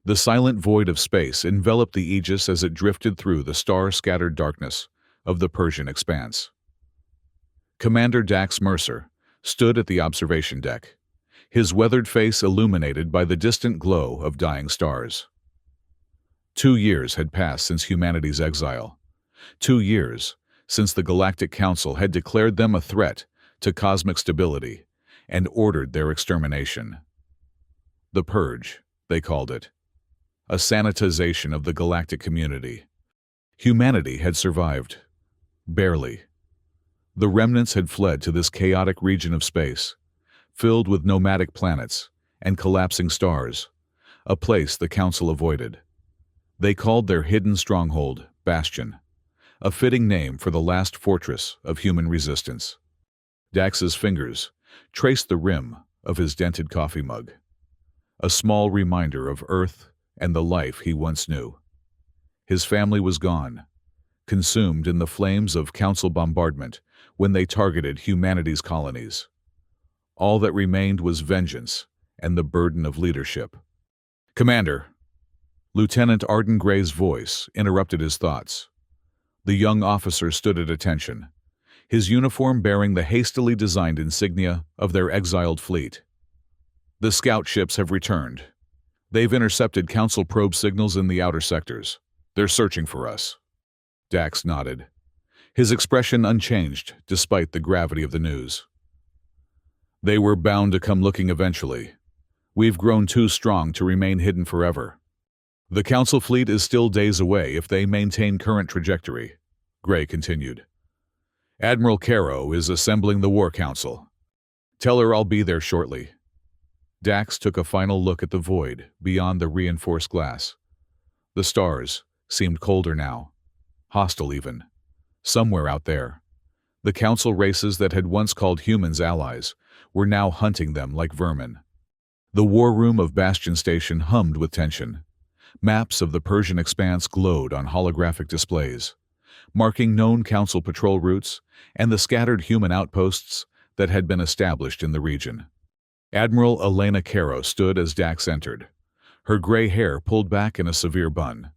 The silent void of space enveloped the Aegis as it drifted through the star-scattered darkness of the Persian expanse. Commander Dax Mercer stood at the observation deck, his weathered face illuminated by the distant glow of dying stars. 2 years had passed since humanity's exile. 2 years since the Galactic Council had declared them a threat to cosmic stability and ordered their extermination. The Purge, they called it. A sanitization of the galactic community. Humanity had survived. Barely. The remnants had fled to this chaotic region of space, filled with nomadic planets and collapsing stars, a place the Council avoided. They called their hidden stronghold Bastion, a fitting name for the last fortress of human resistance. Dax's fingers traced the rim of his dented coffee mug, a small reminder of Earth and the life he once knew. His family was gone, consumed in the flames of Council bombardment when they targeted humanity's colonies. All that remained was vengeance and the burden of leadership. "Commander," Lieutenant Arden Gray's voice interrupted his thoughts. The young officer stood at attention, his uniform bearing the hastily designed insignia of their exiled fleet. "The scout ships have returned. They've intercepted Council probe signals in the outer sectors. They're searching for us." Dax nodded, his expression unchanged despite the gravity of the news. "They were bound to come looking eventually. We've grown too strong to remain hidden forever. The Council fleet is still days away if they maintain current trajectory," Gray continued. "Admiral Caro is assembling the War Council. Tell her I'll be there shortly." Dax took a final look at the void beyond the reinforced glass. The stars seemed colder now, hostile even. Somewhere out there, the Council races that had once called humans allies were now hunting them like vermin. The war room of Bastion Station hummed with tension. Maps of the Persian expanse glowed on holographic displays, marking known Council patrol routes and the scattered human outposts that had been established in the region. Admiral Elena Caro stood as Dax entered, her gray hair pulled back in a severe bun.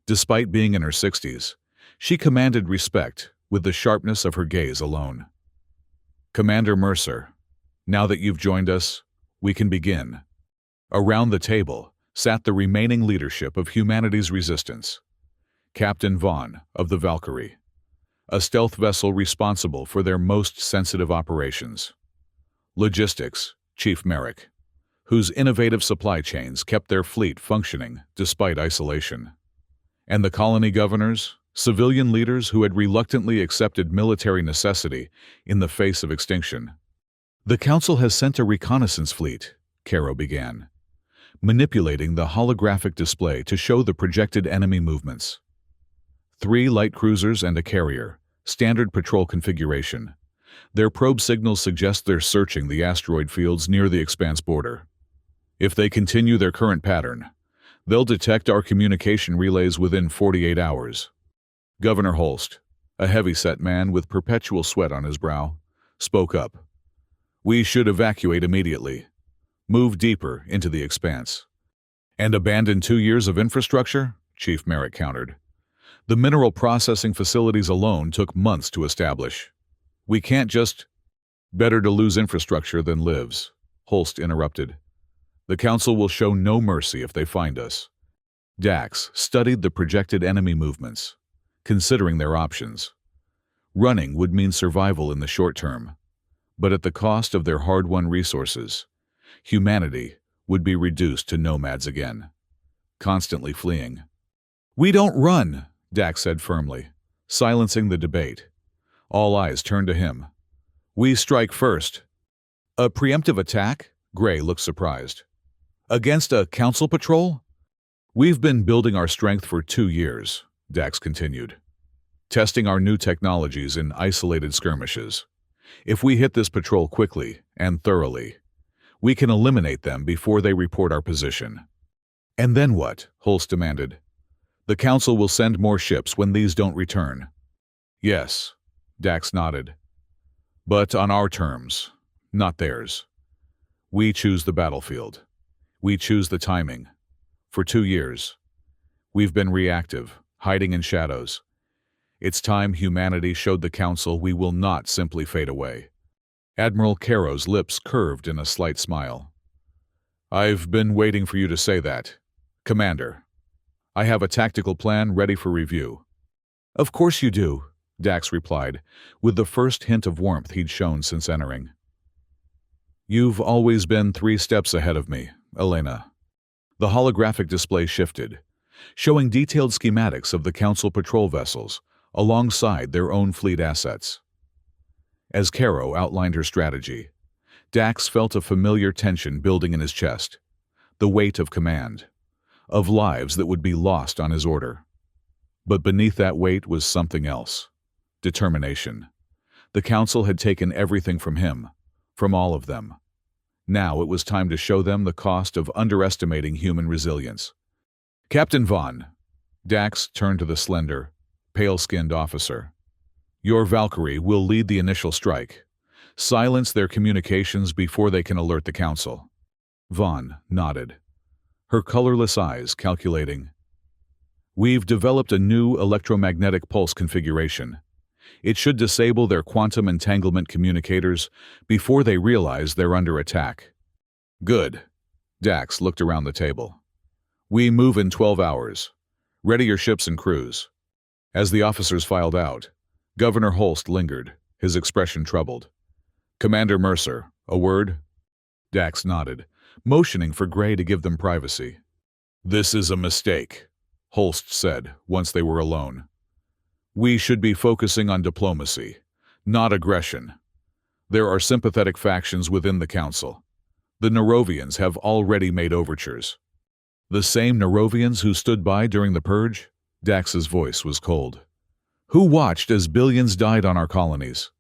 Despite being in her 60s, she commanded respect with the sharpness of her gaze alone. "Commander Mercer, now that you've joined us, we can begin." Around the table sat the remaining leadership of humanity's resistance. Captain Vaughn of the Valkyrie, a stealth vessel responsible for their most sensitive operations. Logistics, Chief Merrick, whose innovative supply chains kept their fleet functioning despite isolation. And the colony governors, civilian leaders who had reluctantly accepted military necessity in the face of extinction. "The Council has sent a reconnaissance fleet," Caro began, manipulating the holographic display to show the projected enemy movements. 3 light cruisers and a carrier, standard patrol configuration. Their probe signals suggest they're searching the asteroid fields near the expanse border. If they continue their current pattern, they'll detect our communication relays within 48 hours. Governor Holst, a heavy-set man with perpetual sweat on his brow, spoke up. "We should evacuate immediately. Move deeper into the expanse." "And abandon 2 years of infrastructure?" Chief Merrick countered. "The mineral processing facilities alone took months to establish. We can't just—" "Better to lose infrastructure than lives," Holst interrupted. "The Council will show no mercy if they find us." Dax studied the projected enemy movements, considering their options. Running would mean survival in the short term, but at the cost of their hard-won resources, humanity would be reduced to nomads again, constantly fleeing. "We don't run," Dax said firmly, silencing the debate. All eyes turned to him. "We strike first." "A preemptive attack?" Gray looked surprised. "Against a Council patrol?" "We've been building our strength for 2 years," Dax continued, "testing our new technologies in isolated skirmishes. If we hit this patrol quickly and thoroughly, we can eliminate them before they report our position." "And then what?" Holst demanded. "The Council will send more ships when these don't return." "Yes," Dax nodded. "But on our terms, not theirs. We choose the battlefield. We choose the timing. For 2 years, we've been reactive, hiding in shadows. It's time humanity showed the Council we will not simply fade away. Admiral Caro's lips curved in a slight smile. I've been waiting for you to say that. Commander, I have a tactical plan ready for review. Of course you do, Dax replied, with the first hint of warmth he'd shown since entering. You've always been 3 steps ahead of me, Elena. The holographic display shifted, showing detailed schematics of the Council patrol vessels alongside their own fleet assets. As Caro outlined her strategy, Dax felt a familiar tension building in his chest, the weight of command, of lives that would be lost on his order. But beneath that weight was something else. Determination. The Council had taken everything from him, from all of them. Now it was time to show them the cost of underestimating human resilience. Captain Vaughn, Dax turned to the slender, pale-skinned officer. Your Valkyrie will lead the initial strike. Silence their communications before they can alert the Council. Vaughn nodded, her colorless eyes calculating. We've developed a new electromagnetic pulse configuration. It should disable their quantum entanglement communicators before they realize they're under attack. Good. Dax looked around the table. We move in 12 hours. Ready your ships and crews. As the officers filed out, Governor Holst lingered, his expression troubled. Commander Mercer, a word? Dax nodded, motioning for Gray to give them privacy. This is a mistake, Holst said once they were alone. We should be focusing on diplomacy, not aggression. There are sympathetic factions within the Council. The Nerovians have already made overtures. The same Nerovians who stood by during the Purge? Dax's voice was cold. Who watched as billions died on our colonies?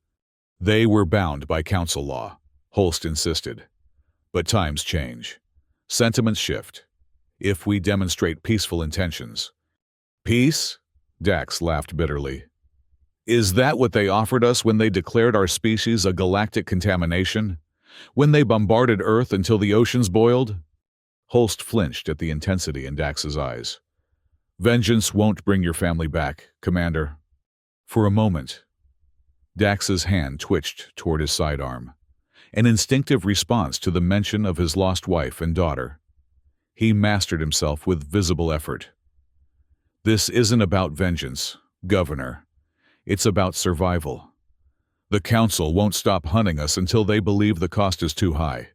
They were bound by Council law, Holst insisted. But times change. Sentiments shift. If we demonstrate peaceful intentions. Peace? Dax laughed bitterly. Is that what they offered us when they declared our species a galactic contamination? When they bombarded Earth until the oceans boiled? Holst flinched at the intensity in Dax's eyes. Vengeance won't bring your family back, Commander. For a moment, Dax's hand twitched toward his sidearm, an instinctive response to the mention of his lost wife and daughter. He mastered himself with visible effort. This isn't about vengeance, Governor. It's about survival. The Council won't stop hunting us until they believe the cost is too high.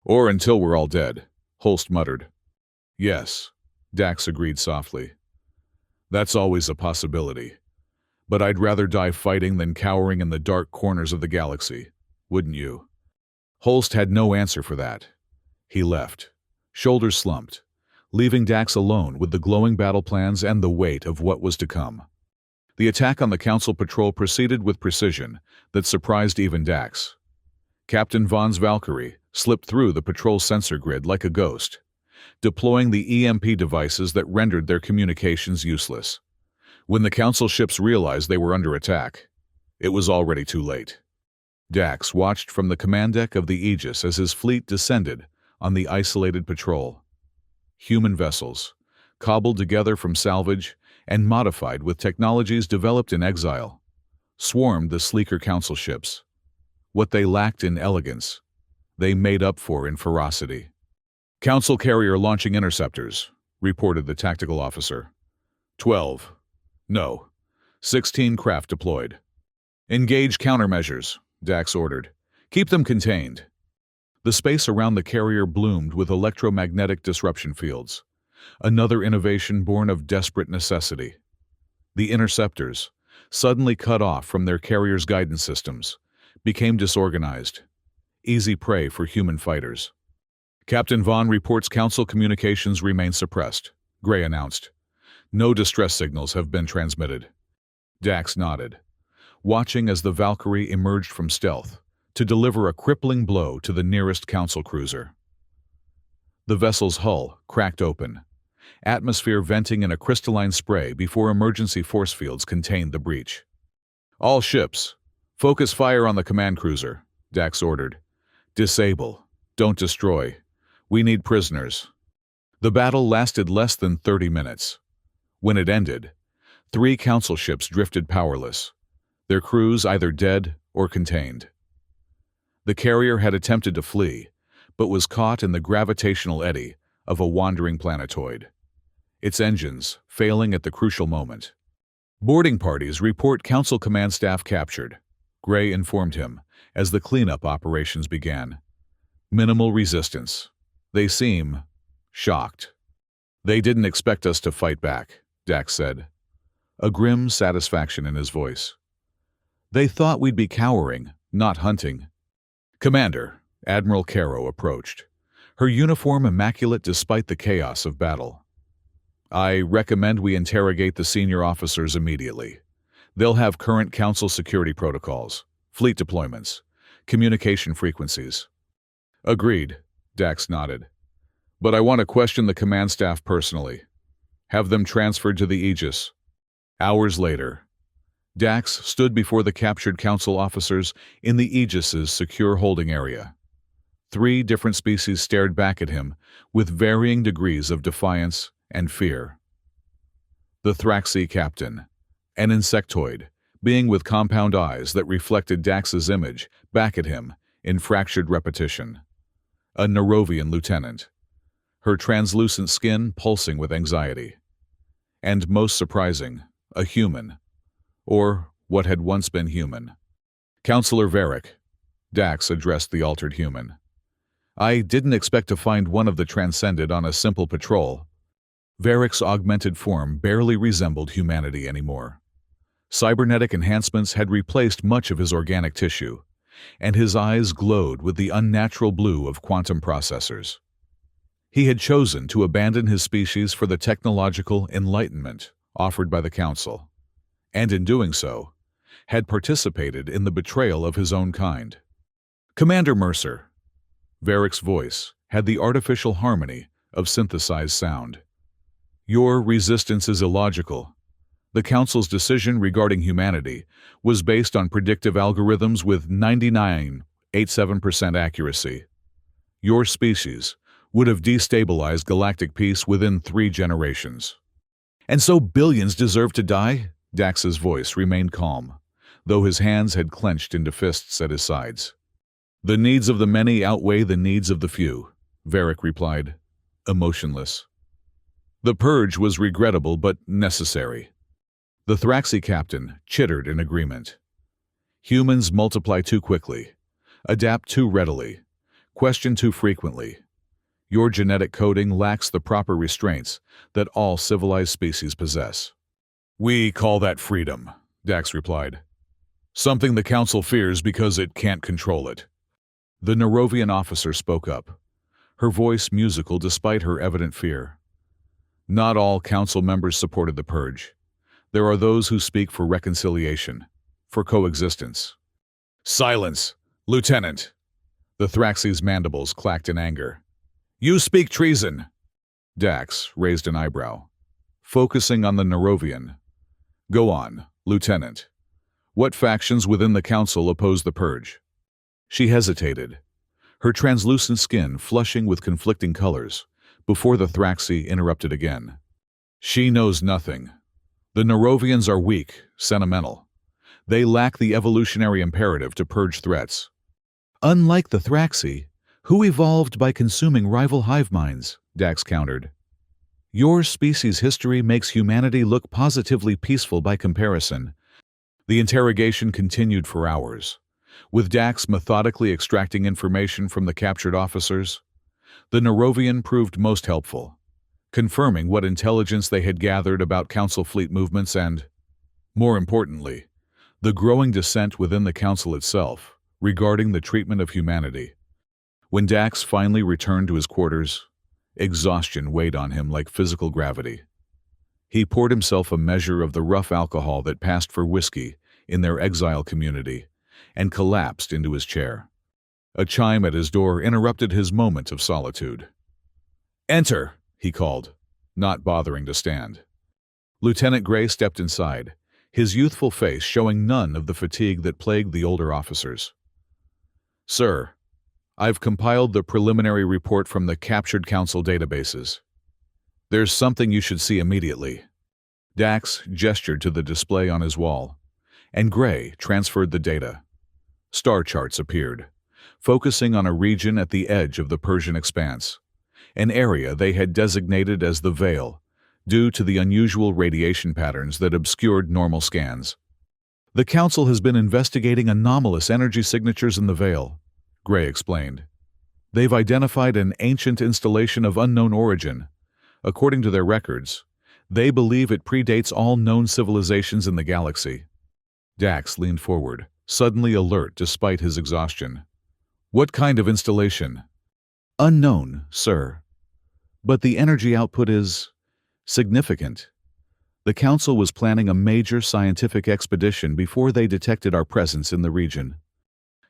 Or until we're all dead, Holst muttered. Yes, Dax agreed softly. That's always a possibility. But I'd rather die fighting than cowering in the dark corners of the galaxy, wouldn't you? Holst had no answer for that. He left, shoulders slumped, leaving Dax alone with the glowing battle plans and the weight of what was to come. The attack on the Council patrol proceeded with precision that surprised even Dax. Captain Vaughn's Valkyrie slipped through the patrol sensor grid like a ghost, deploying the EMP devices that rendered their communications useless. When the Council ships realized they were under attack, it was already too late. Dax watched from the command deck of the Aegis as his fleet descended on the isolated patrol. Human vessels, cobbled together from salvage and modified with technologies developed in exile, swarmed the sleeker Council ships. What they lacked in elegance, they made up for in ferocity. Council carrier launching interceptors, reported the tactical officer. 12. No. 16 craft deployed. Engage countermeasures, Dax ordered. Keep them contained. The space around the carrier bloomed with electromagnetic disruption fields, another innovation born of desperate necessity. The interceptors, suddenly cut off from their carrier's guidance systems, became disorganized, easy prey for human fighters. Captain Vaughn reports Council communications remain suppressed, Gray announced. No distress signals have been transmitted. Dax nodded, watching as the Valkyrie emerged from stealth to deliver a crippling blow to the nearest Council cruiser. The vessel's hull cracked open, atmosphere venting in a crystalline spray before emergency force fields contained the breach. All ships, focus fire on the command cruiser, Dax ordered. Disable, don't destroy. We need prisoners. The battle lasted less than 30 minutes. When it ended, 3 council ships drifted powerless, their crews either dead or contained. The carrier had attempted to flee, but was caught in the gravitational eddy of a wandering planetoid, its engines failing at the crucial moment. Boarding parties report Council command staff captured, Gray informed him as the cleanup operations began. Minimal resistance. They seem shocked. They didn't expect us to fight back, Dax said, a grim satisfaction in his voice. They thought we'd be cowering, not hunting. Commander, Admiral Caro approached, her uniform immaculate despite the chaos of battle. I recommend we interrogate the senior officers immediately. They'll have current Council security protocols, fleet deployments, communication frequencies. Agreed, Dax nodded. But I want to question the command staff personally. Have them transferred to the Aegis. Hours later, Dax stood before the captured Council officers in the Aegis's secure holding area. 3 different species stared back at him with varying degrees of defiance and fear. The Thraxi captain, an insectoid, being with compound eyes that reflected Dax's image back at him in fractured repetition. A Nerovian lieutenant, her translucent skin pulsing with anxiety. And most surprising, a human, or what had once been human. Counselor Varric, Dax addressed the altered human. I didn't expect to find one of the transcended on a simple patrol. Varric's augmented form barely resembled humanity anymore. Cybernetic enhancements had replaced much of his organic tissue, and his eyes glowed with the unnatural blue of quantum processors. He had chosen to abandon his species for the technological enlightenment offered by the Council, and in doing so, had participated in the betrayal of his own kind. Commander Mercer, Varric's voice had the artificial harmony of synthesized sound. Your resistance is illogical. The Council's decision regarding humanity was based on predictive algorithms with 99.87% accuracy. Your species would have destabilized galactic peace within 3 generations. And so billions deserve to die? Dax's voice remained calm, though his hands had clenched into fists at his sides. The needs of the many outweigh the needs of the few, Varric replied, emotionless. The purge was regrettable but necessary. The Thraxi captain chittered in agreement. Humans multiply too quickly, adapt too readily, question too frequently. Your genetic coding lacks the proper restraints that all civilized species possess. We call that freedom, Dax replied. Something the Council fears because it can't control it. The Nerovian officer spoke up, her voice musical despite her evident fear. Not all Council members supported the purge. There are those who speak for reconciliation, for coexistence. Silence, Lieutenant! The Thraxi's mandibles clacked in anger. You speak treason! Dax raised an eyebrow, focusing on the Nerovian. Go on, Lieutenant. What factions within the Council oppose the purge? She hesitated, her translucent skin flushing with conflicting colors, before the Thraxi interrupted again. She knows nothing. The Nerovians are weak, sentimental. They lack the evolutionary imperative to purge threats. Unlike the Thraxi, who evolved by consuming rival hive minds, Dax countered. Your species' history makes humanity look positively peaceful by comparison. The interrogation continued for hours, with Dax methodically extracting information from the captured officers. The Nerovian proved most helpful, confirming what intelligence they had gathered about Council fleet movements and, more importantly, the growing dissent within the Council itself regarding the treatment of humanity. When Dax finally returned to his quarters, exhaustion weighed on him like physical gravity. He poured himself a measure of the rough alcohol that passed for whiskey in their exile community and collapsed into his chair. A chime at his door interrupted his moment of solitude. Enter, he called, not bothering to stand. Lieutenant Gray stepped inside, his youthful face showing none of the fatigue that plagued the older officers. Sir, I've compiled the preliminary report from the captured Council databases. There's something you should see immediately. Dax gestured to the display on his wall, and Gray transferred the data. Star charts appeared, focusing on a region at the edge of the Persian Expanse, an area they had designated as the Veil, due to the unusual radiation patterns that obscured normal scans. The Council has been investigating anomalous energy signatures in the Veil, Gray explained. They've identified an ancient installation of unknown origin. According to their records, they believe it predates all known civilizations in the galaxy. Dax leaned forward, suddenly alert despite his exhaustion. What kind of installation? Unknown, sir. But the energy output is significant. The Council was planning a major scientific expedition before they detected our presence in the region.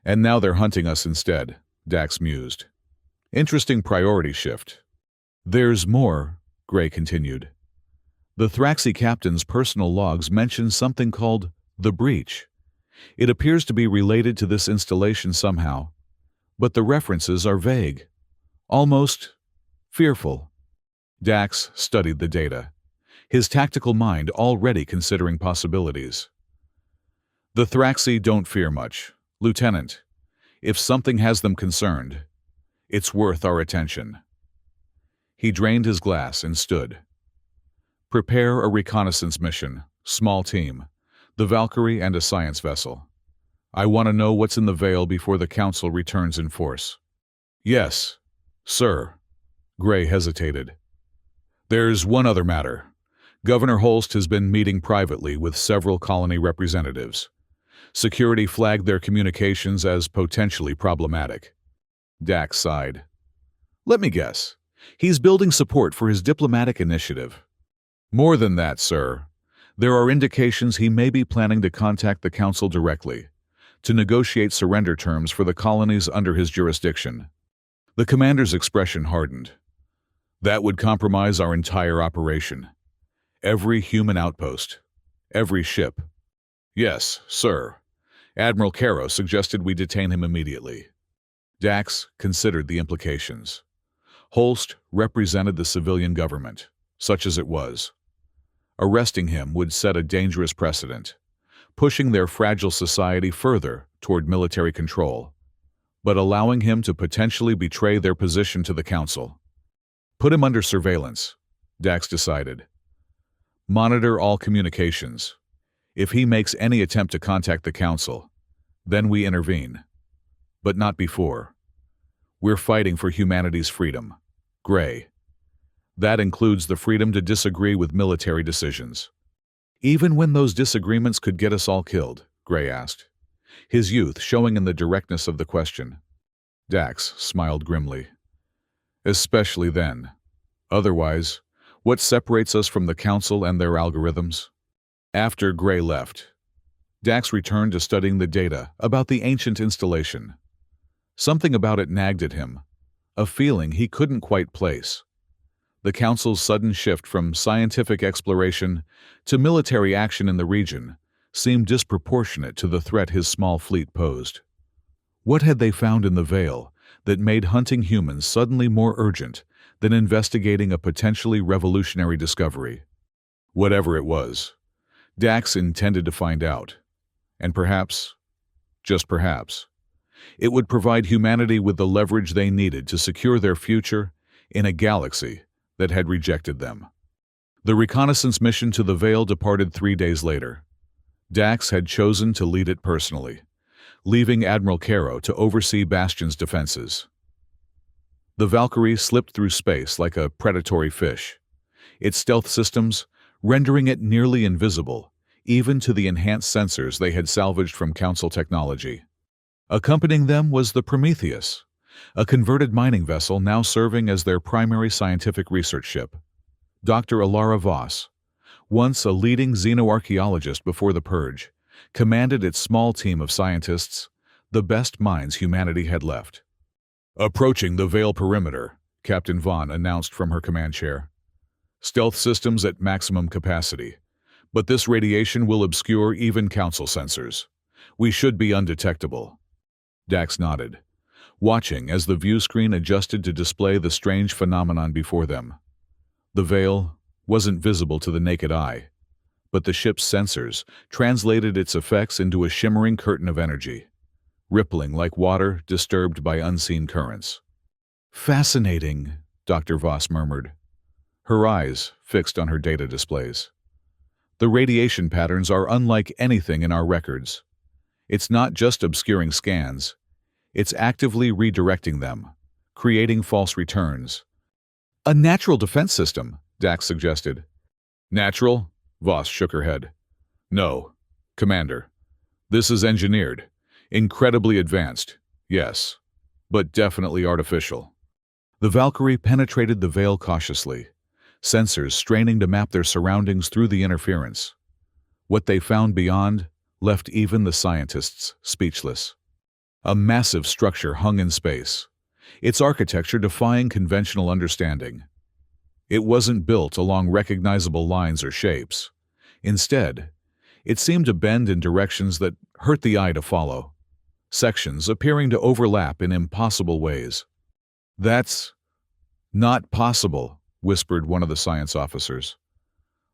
And now they're hunting us instead, Dax mused. Interesting priority shift. There's more, Gray continued. The Thraxi captain's personal logs mention something called the Breach. It appears to be related to this installation somehow, but the references are vague, almost fearful. Dax studied the data, his tactical mind already considering possibilities. The Thraxi don't fear much, Lieutenant. If something has them concerned, it's worth our attention. He drained his glass and stood. Prepare a reconnaissance mission, small team, the Valkyrie and a science vessel. I want to know what's in the Veil before the Council returns in force. Yes, sir. Gray hesitated. There's one other matter. Governor Holst has been meeting privately with several colony representatives. Security flagged their communications as potentially problematic. Dax sighed. Let me guess. He's building support for his diplomatic initiative. More than that, sir. There are indications he may be planning to contact the Council directly, to negotiate surrender terms for the colonies under his jurisdiction. The commander's expression hardened. That would compromise our entire operation. Every human outpost. Every ship. Yes, sir. Admiral Caro suggested we detain him immediately. Dax considered the implications. Holst represented the civilian government, such as it was. Arresting him would set a dangerous precedent, pushing their fragile society further toward military control, but allowing him to potentially betray their position to the Council. Put him under surveillance, Dax decided. Monitor all communications. If he makes any attempt to contact the Council, then we intervene. But not before. We're fighting for humanity's freedom. Gray. That includes the freedom to disagree with military decisions. Even when those disagreements could get us all killed, Gray asked, his youth showing in the directness of the question. Dax smiled grimly. Especially then. Otherwise, what separates us from the Council and their algorithms? After Gray left, Dax returned to studying the data about the ancient installation. Something about it nagged at him, a feeling he couldn't quite place. The Council's sudden shift from scientific exploration to military action in the region seemed disproportionate to the threat his small fleet posed. What had they found in the Veil that made hunting humans suddenly more urgent than investigating a potentially revolutionary discovery? Whatever it was, Dax intended to find out, and perhaps, just perhaps, it would provide humanity with the leverage they needed to secure their future in a galaxy that had rejected them. The reconnaissance mission to the Veil departed 3 days later. Dax had chosen to lead it personally, leaving Admiral Caro to oversee Bastion's defenses. The Valkyrie slipped through space like a predatory fish, its stealth systems rendering it nearly invisible, even to the enhanced sensors they had salvaged from Council technology. Accompanying them was the Prometheus, a converted mining vessel now serving as their primary scientific research ship. Dr. Alara Voss, once a leading xenoarchaeologist before the Purge, commanded its small team of scientists, the best minds humanity had left. Approaching the Veil perimeter, Captain Vaughn announced from her command chair. Stealth systems at maximum capacity, but this radiation will obscure even Council sensors. We should be undetectable. Dax nodded, watching as the view screen adjusted to display the strange phenomenon before them. The veil wasn't visible to the naked eye, but the ship's sensors translated its effects into a shimmering curtain of energy, rippling like water disturbed by unseen currents. "Fascinating," Dr. Voss murmured, her eyes fixed on her data displays. "The radiation patterns are unlike anything in our records. It's not just obscuring scans, it's actively redirecting them, creating false returns." "A natural defense system," Dax suggested. "Natural?" Voss shook her head. "No, Commander. This is engineered. Incredibly advanced, yes, but definitely artificial." The Valkyrie penetrated the veil cautiously, sensors straining to map their surroundings through the interference. What they found beyond left even the scientists speechless. A massive structure hung in space, its architecture defying conventional understanding. It wasn't built along recognizable lines or shapes. Instead, it seemed to bend in directions that hurt the eye to follow, sections appearing to overlap in impossible ways. "That's not possible," whispered one of the science officers.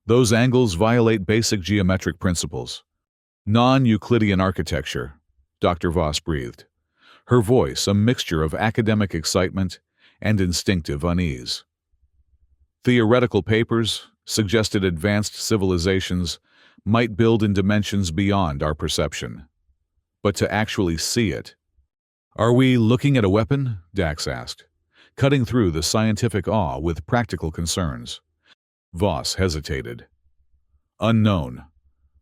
"Those angles violate basic geometric principles." "Non-Euclidean architecture," Dr. Voss breathed, her voice a mixture of academic excitement and instinctive unease. "Theoretical papers suggested advanced civilizations might build in dimensions beyond our perception. But to actually see it—" "Are we looking at a weapon?" Dax asked, cutting through the scientific awe with practical concerns. Voss hesitated. "Unknown,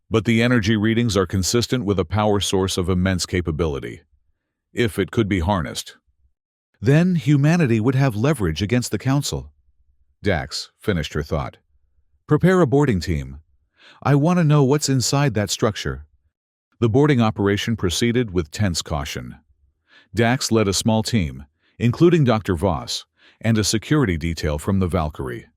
but the energy readings are consistent with a power source of immense capability, if it could be harnessed." "Then humanity would have leverage against the Council." Dax finished her thought. "Prepare a boarding team. I want to know what's inside that structure." The boarding operation proceeded with tense caution. Dax led a small team, including Dr. Voss, and a security detail from the Valkyrie.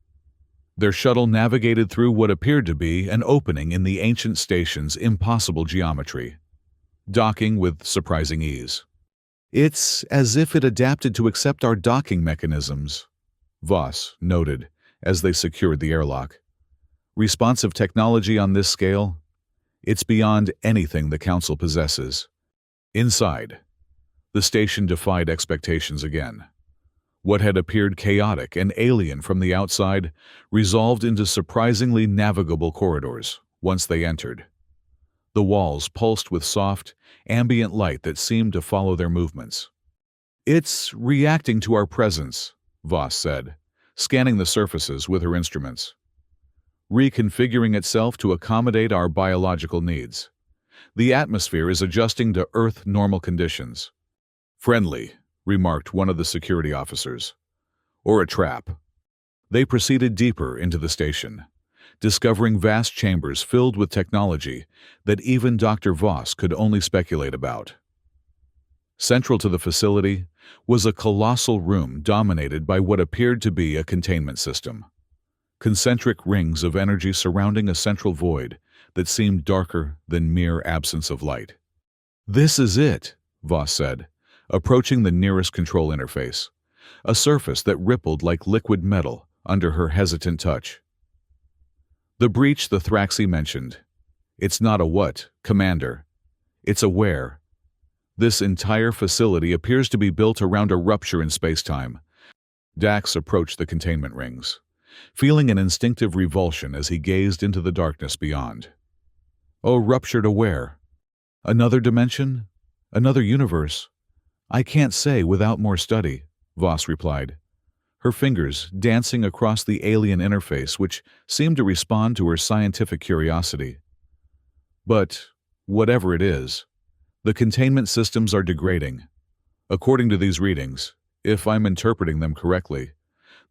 Their shuttle navigated through what appeared to be an opening in the ancient station's impossible geometry, docking with surprising ease. "It's as if it adapted to accept our docking mechanisms," Voss noted as they secured the airlock. "Responsive technology on this scale? It's beyond anything the Council possesses." Inside, the station defied expectations again. What had appeared chaotic and alien from the outside resolved into surprisingly navigable corridors once they entered. The walls pulsed with soft, ambient light that seemed to follow their movements. "It's reacting to our presence," Voss said, scanning the surfaces with her instruments. "Reconfiguring itself to accommodate our biological needs. The atmosphere is adjusting to Earth normal conditions." "Friendly," remarked one of the security officers. "Or a trap." They proceeded deeper into the station, discovering vast chambers filled with technology that even Dr. Voss could only speculate about. Central to the facility was a colossal room dominated by what appeared to be a containment system. Concentric rings of energy surrounding a central void that seemed darker than mere absence of light. "This is it," Voss said, approaching the nearest control interface, a surface that rippled like liquid metal under her hesitant touch. "The breach the Thraxi mentioned. It's not a what, Commander. It's a where. This entire facility appears to be built around a rupture in spacetime." Dax approached the containment rings, feeling an instinctive revulsion as he gazed into the darkness beyond. "Oh, rupture to where? Another dimension? Another universe? I can't say without more study," Voss replied, her fingers dancing across the alien interface which seemed to respond to her scientific curiosity. "But, whatever it is, the containment systems are degrading. According to these readings, if I'm interpreting them correctly,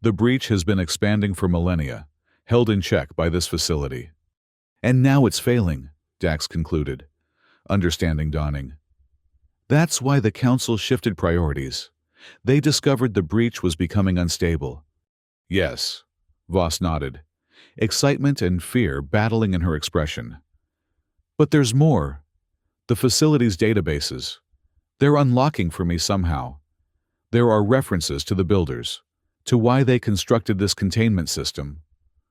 the breach has been expanding for millennia, held in check by this facility. And now it's failing," Dax concluded, understanding dawning. "That's why the Council shifted priorities. They discovered the breach was becoming unstable." "Yes," Voss nodded, excitement and fear battling in her expression. "But there's more. The facility's databases. They're unlocking for me somehow. There are references to the builders, to why they constructed this containment system.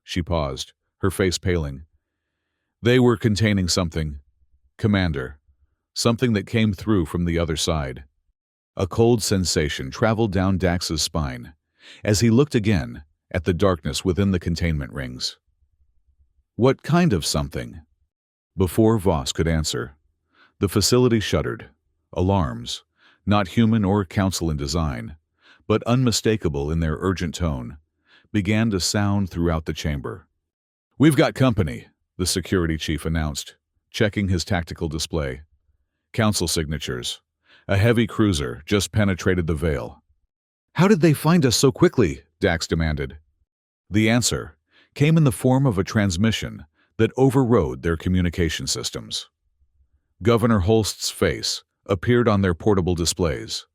She paused, her face paling. They were containing something, Commander, something that came through from the other side. A cold sensation traveled down Dax's spine as he looked again at the darkness within the containment rings. What kind of something? Before Voss could answer, the facility shuddered. Alarms, not human or council in design, but unmistakable in their urgent tone, began to sound throughout the chamber. "We've got company," the security chief announced, checking his tactical display. "Council signatures. A heavy cruiser just penetrated the veil." "How did they find us so quickly?" Dax demanded. The answer came in the form of a transmission that overrode their communication systems. Governor Holst's face appeared on their portable displays.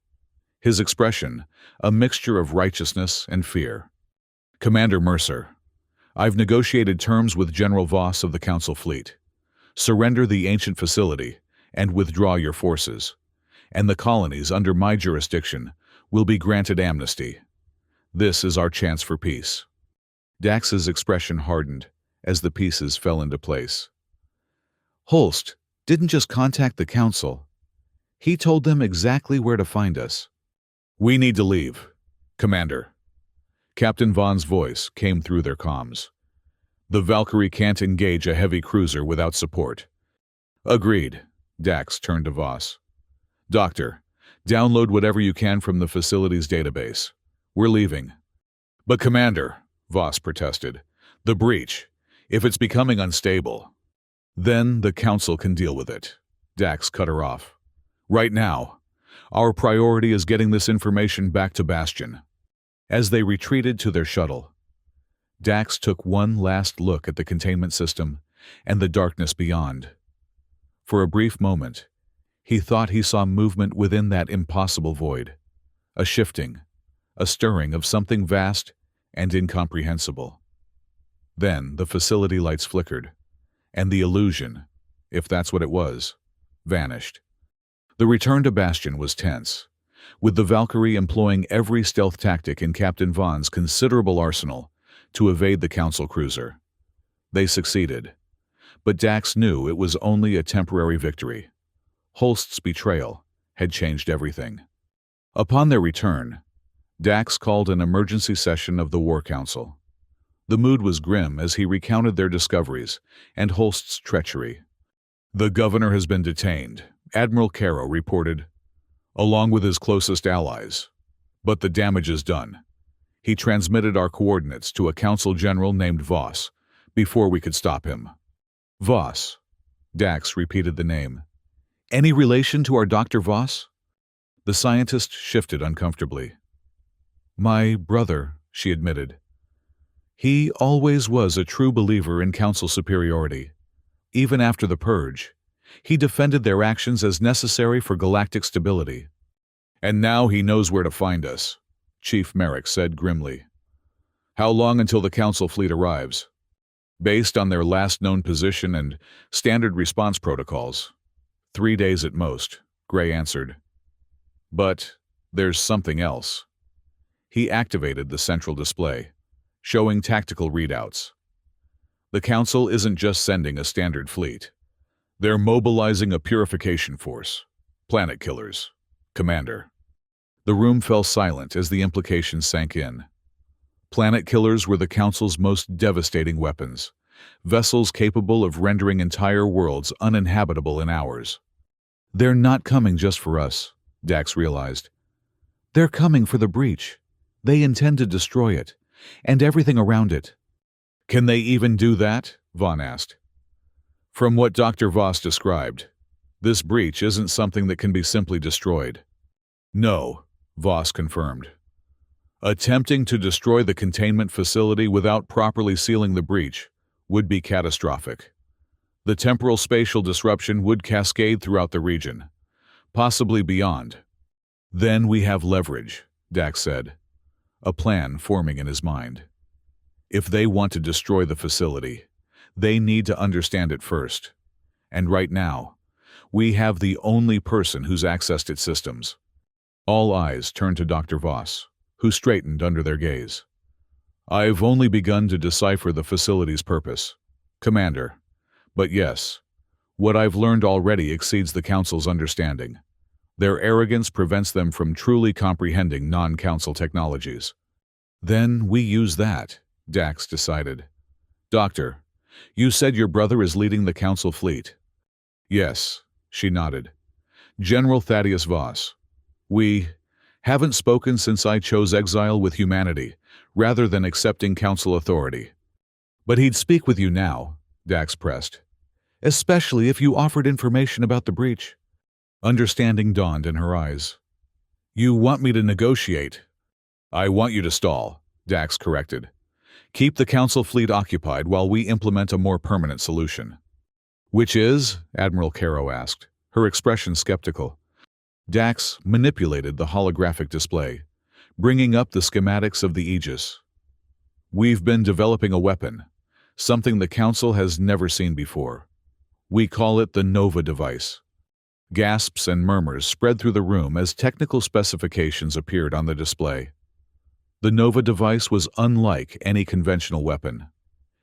His expression, a mixture of righteousness and fear. "Commander Mercer, I've negotiated terms with General Voss of the Council Fleet. Surrender the ancient facility and withdraw your forces, and the colonies under my jurisdiction will be granted amnesty. This is our chance for peace." Dax's expression hardened as the pieces fell into place. Holst didn't just contact the Council. He told them exactly where to find us. "We need to leave, Commander." Captain Vaughn's voice came through their comms. "The Valkyrie can't engage a heavy cruiser without support." "Agreed." Dax turned to Voss. "Doctor, download whatever you can from the facility's database. We're leaving." "But Commander," Voss protested, "the breach, if it's becoming unstable." "Then the Council can deal with it." Dax cut her off. "Right now, our priority is getting this information back to Bastion." As they retreated to their shuttle, Dax took one last look at the containment system and the darkness beyond. For a brief moment, he thought he saw movement within that impossible void, a shifting, a stirring of something vast and incomprehensible. Then the facility lights flickered, and the illusion, if that's what it was, vanished. The return to Bastion was tense, with the Valkyrie employing every stealth tactic in Captain Vaughn's considerable arsenal to evade the Council cruiser. They succeeded, but Dax knew it was only a temporary victory. Holst's betrayal had changed everything. Upon their return, Dax called an emergency session of the War Council. The mood was grim as he recounted their discoveries and Holst's treachery. "The governor has been detained," Admiral Caro reported, "along with his closest allies. But the damage is done. He transmitted our coordinates to a council general named Voss before we could stop him." "Voss," Dax repeated the name. "Any relation to our Dr. Voss?" The scientist shifted uncomfortably. "My brother," she admitted. "He always was a true believer in council superiority. Even after the Purge, he defended their actions as necessary for galactic stability." "And now he knows where to find us," Chief Merrick said grimly. "How long until the Council fleet arrives?" "Based on their last known position and standard response protocols, 3 days at most," Gray answered. "But there's something else." He activated the central display, showing tactical readouts. "The Council isn't just sending a standard fleet. They're mobilizing a purification force. Planet killers, Commander." The room fell silent as the implications sank in. Planet killers were the Council's most devastating weapons, vessels capable of rendering entire worlds uninhabitable in hours. "They're not coming just for us," Dax realized. "They're coming for the breach. They intend to destroy it, and everything around it." "Can they even do that?" Vaughn asked. "From what Dr. Voss described, this breach isn't something that can be simply destroyed." "No," Voss confirmed. "Attempting to destroy the containment facility without properly sealing the breach would be catastrophic. The temporal spatial disruption would cascade throughout the region, possibly beyond." "Then we have leverage," Dax said, a plan forming in his mind. "If they want to destroy the facility, they need to understand it first. And right now, we have the only person who's accessed its systems." All eyes turned to Dr. Voss, who straightened under their gaze. "I've only begun to decipher the facility's purpose, Commander. But yes, what I've learned already exceeds the Council's understanding. Their arrogance prevents them from truly comprehending non-Council technologies." "Then we use that," Dax decided. "Doctor, you said your brother is leading the Council fleet." "Yes," she nodded. "General Thaddeus Voss. We haven't spoken since I chose exile with humanity, rather than accepting Council authority." "But he'd speak with you now," Dax pressed. "Especially if you offered information about the breach." Understanding dawned in her eyes. "You want me to negotiate?" "I want you to stall," Dax corrected. "Keep the Council fleet occupied while we implement a more permanent solution." "Which is?" Admiral Caro asked, her expression skeptical. Dax manipulated the holographic display, bringing up the schematics of the Aegis. "We've been developing a weapon, something the Council has never seen before. We call it the Nova device." Gasps and murmurs spread through the room as technical specifications appeared on the display. The Nova device was unlike any conventional weapon.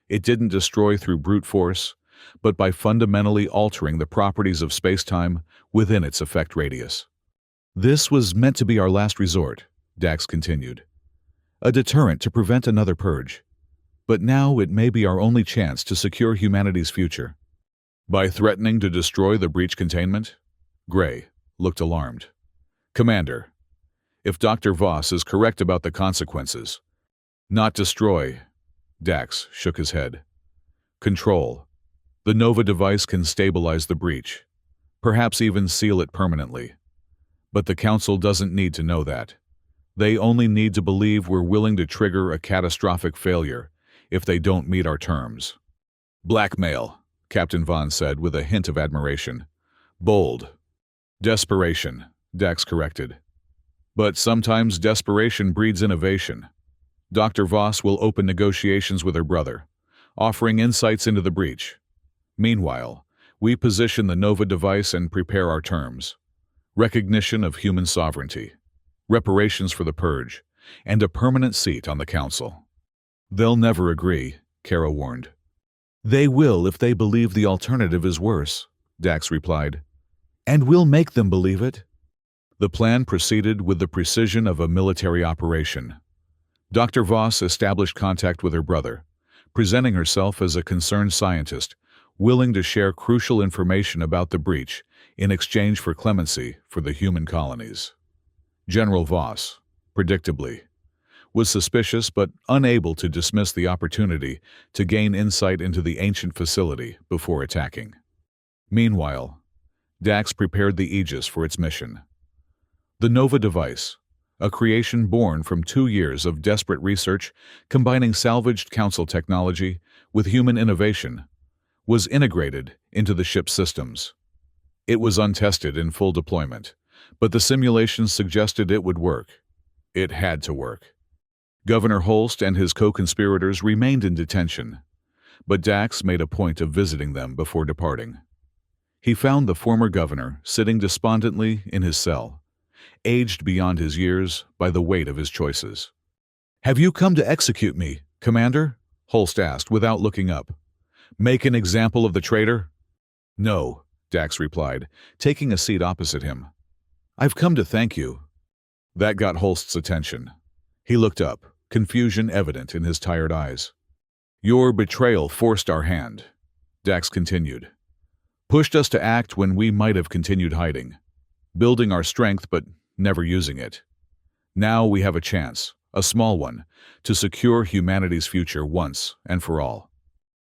It didn't destroy through brute force, but by fundamentally altering the properties of spacetime within its effect radius. "This was meant to be our last resort," Dax continued. "A deterrent to prevent another purge. But now it may be our only chance to secure humanity's future." "By threatening to destroy the breach containment?" Gray looked alarmed. "Commander, if Dr. Voss is correct about the consequences—" "Not destroy," Dax shook his head. "Control. The Nova device can stabilize the breach, perhaps even seal it permanently. But the Council doesn't need to know that. They only need to believe we're willing to trigger a catastrophic failure if they don't meet our terms." "Blackmail," Captain Vaughn said with a hint of admiration. "Bold." "Desperation," Dax corrected. "But sometimes desperation breeds innovation. Dr. Voss will open negotiations with her brother, offering insights into the breach. Meanwhile, we position the Nova device and prepare our terms. Recognition of human sovereignty, reparations for the purge, and a permanent seat on the Council." "They'll never agree," Caro warned. "They will if they believe the alternative is worse," Dax replied. "And we'll make them believe it." The plan proceeded with the precision of a military operation. Dr. Voss established contact with her brother, presenting herself as a concerned scientist, willing to share crucial information about the breach in exchange for clemency for the human colonies. General Voss, predictably, was suspicious but unable to dismiss the opportunity to gain insight into the ancient facility before attacking. Meanwhile, Dax prepared the Aegis for its mission. The Nova device, a creation born from 2 years of desperate research combining salvaged Council technology with human innovation, was integrated into the ship's systems. It was untested in full deployment, but the simulations suggested it would work. It had to work. Governor Holst and his co-conspirators remained in detention, but Dax made a point of visiting them before departing. He found the former governor sitting despondently in his cell, aged beyond his years by the weight of his choices. "Have you come to execute me, Commander?" Holst asked without looking up. "Make an example of the traitor?" "No," Dax replied, taking a seat opposite him. "I've come to thank you." That got Holst's attention. He looked up, confusion evident in his tired eyes. "Your betrayal forced our hand," Dax continued. "Pushed us to act when we might have continued hiding, building our strength but never using it. Now we have a chance, a small one, to secure humanity's future once and for all."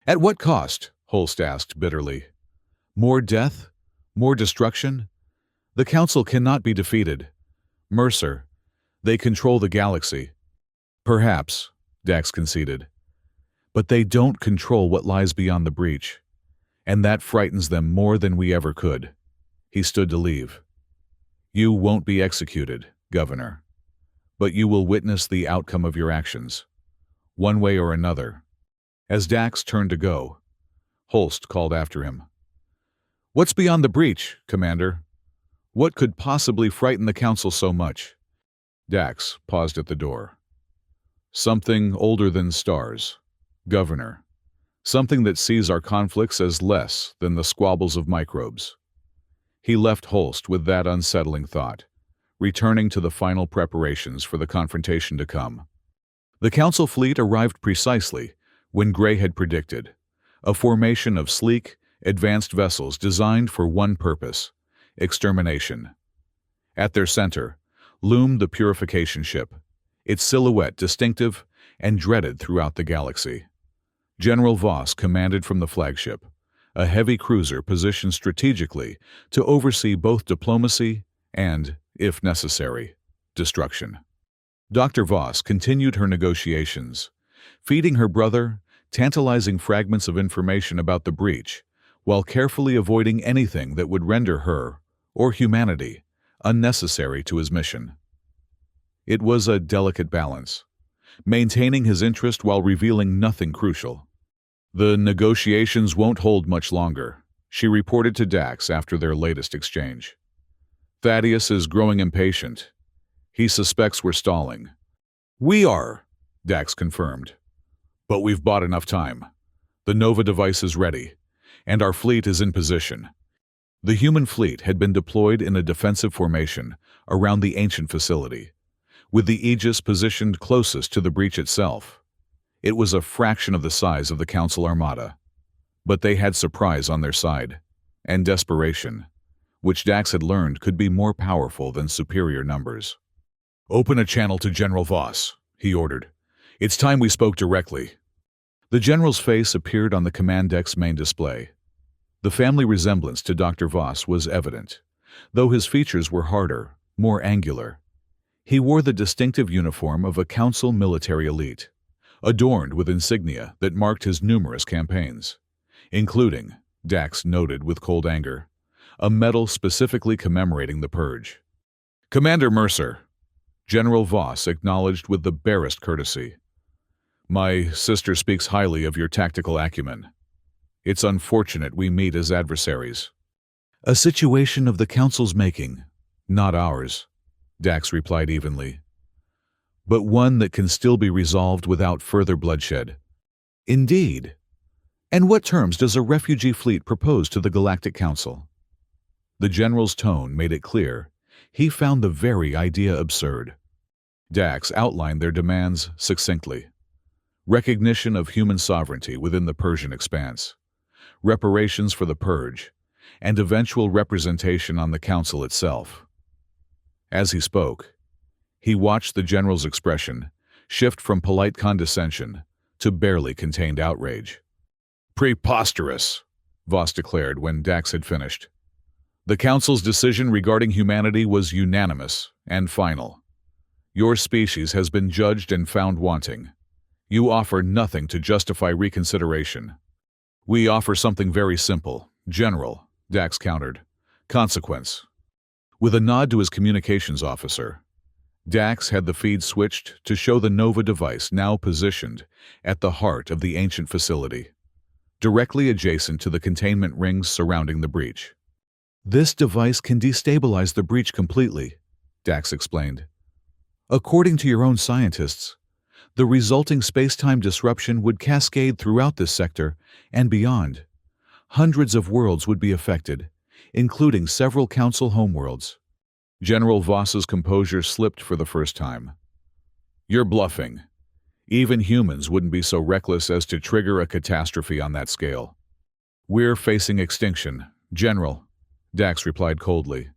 "At what cost?" Holst asked bitterly. "More death? More destruction? The Council cannot be defeated. Mercer, they control the galaxy." "Perhaps," Dax conceded. "But they don't control what lies beyond the breach. And that frightens them more than we ever could." He stood to leave. "You won't be executed, Governor. But you will witness the outcome of your actions, one way or another." As Dax turned to go, Holst called after him. "What's beyond the breach, Commander? What could possibly frighten the Council so much?" Dax paused at the door. Something older than stars. Governor. Something that sees our conflicts as less than the squabbles of microbes. He left Holst with that unsettling thought, returning to the final preparations for the confrontation to come. The Council fleet arrived precisely when Gray had predicted, a formation of sleek, advanced vessels designed for one purpose: extermination. At their center loomed the purification ship, its silhouette distinctive and dreaded throughout the galaxy. General Voss commanded from the flagship, a heavy cruiser positioned strategically to oversee both diplomacy and, if necessary, destruction. Dr. Voss continued her negotiations, feeding her brother tantalizing fragments of information about the breach, while carefully avoiding anything that would render her, or humanity, unnecessary to his mission. It was a delicate balance, maintaining his interest while revealing nothing crucial. "The negotiations won't hold much longer," she reported to Dax after their latest exchange. "Thaddeus is growing impatient. He suspects we're stalling." "We are," Dax confirmed. "But we've bought enough time. The Nova device is ready, and our fleet is in position." The human fleet had been deployed in a defensive formation around the ancient facility, with the Aegis positioned closest to the breach itself. It was a fraction of the size of the Council Armada, but they had surprise on their side, and desperation, which Dax had learned could be more powerful than superior numbers. "Open a channel to General Voss," he ordered. "It's time we spoke directly." The general's face appeared on the command deck's main display. The family resemblance to Dr. Voss was evident, though his features were harder, more angular. He wore the distinctive uniform of a Council military elite, adorned with insignia that marked his numerous campaigns, including, Dax noted with cold anger, a medal specifically commemorating the Purge. "Commander Mercer," General Voss acknowledged with the barest courtesy. "My sister speaks highly of your tactical acumen. It's unfortunate we meet as adversaries." "A situation of the Council's making, not ours," Dax replied evenly. "But one that can still be resolved without further bloodshed." "Indeed. And what terms does a refugee fleet propose to the Galactic Council?" The general's tone made it clear he found the very idea absurd. Dax outlined their demands succinctly. Recognition of human sovereignty within the Persian expanse, reparations for the Purge, and eventual representation on the Council itself. As he spoke, he watched the general's expression shift from polite condescension to barely contained outrage. "Preposterous," Voss declared when Dax had finished. "The Council's decision regarding humanity was unanimous and final. Your species has been judged and found wanting. You offer nothing to justify reconsideration." "We offer something very simple, General," Dax countered. "Consequence." With a nod to his communications officer, Dax had the feed switched to show the Nova device now positioned at the heart of the ancient facility, directly adjacent to the containment rings surrounding the breach. "This device can destabilize the breach completely," Dax explained. "According to your own scientists, the resulting space-time disruption would cascade throughout this sector and beyond. Hundreds of worlds would be affected, including several Council homeworlds." General Voss's composure slipped for the first time. "You're bluffing. Even humans wouldn't be so reckless as to trigger a catastrophe on that scale." "We're facing extinction, General," Dax replied coldly.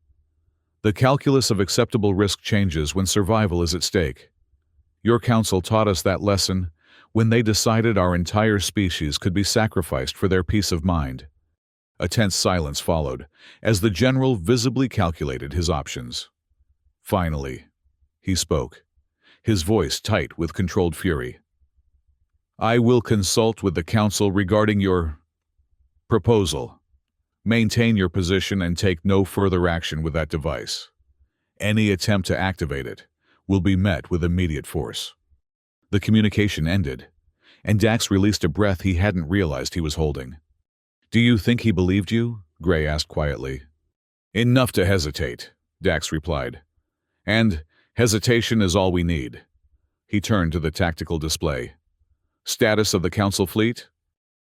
"The calculus of acceptable risk changes when survival is at stake. Your Council taught us that lesson when they decided our entire species could be sacrificed for their peace of mind." A tense silence followed, as the general visibly calculated his options. Finally, he spoke, his voice tight with controlled fury. "I will consult with the Council regarding your proposal. Maintain your position and take no further action with that device. Any attempt to activate it will be met with immediate force." The communication ended, and Dax released a breath he hadn't realized he was holding. "Do you think he believed you?" Gray asked quietly. "Enough to hesitate," Dax replied. "And Hesitation is all we need. He turned to the tactical display. Status of the Council fleet?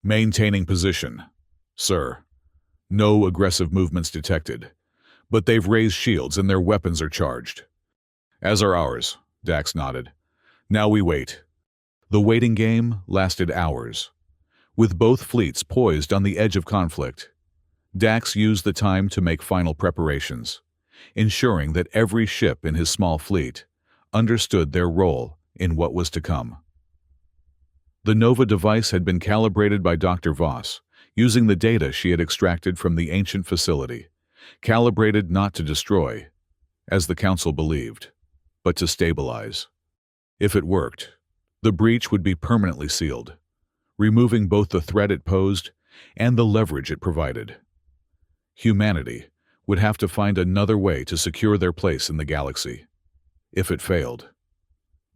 Maintaining position. Sir, no aggressive movements detected, but they've raised shields and their weapons are charged. As are ours, Dax nodded. Now we wait. The waiting game lasted hours. With both fleets poised on the edge of conflict, Dax used the time to make final preparations, ensuring that every ship in his small fleet understood their role in what was to come. The Nova device had been calibrated by Dr. Voss, using the data she had extracted from the ancient facility, calibrated not to destroy, as the Council believed, but to stabilize. If it worked, the breach would be permanently sealed, removing both the threat it posed and the leverage it provided. Humanity would have to find another way to secure their place in the galaxy. If it failed,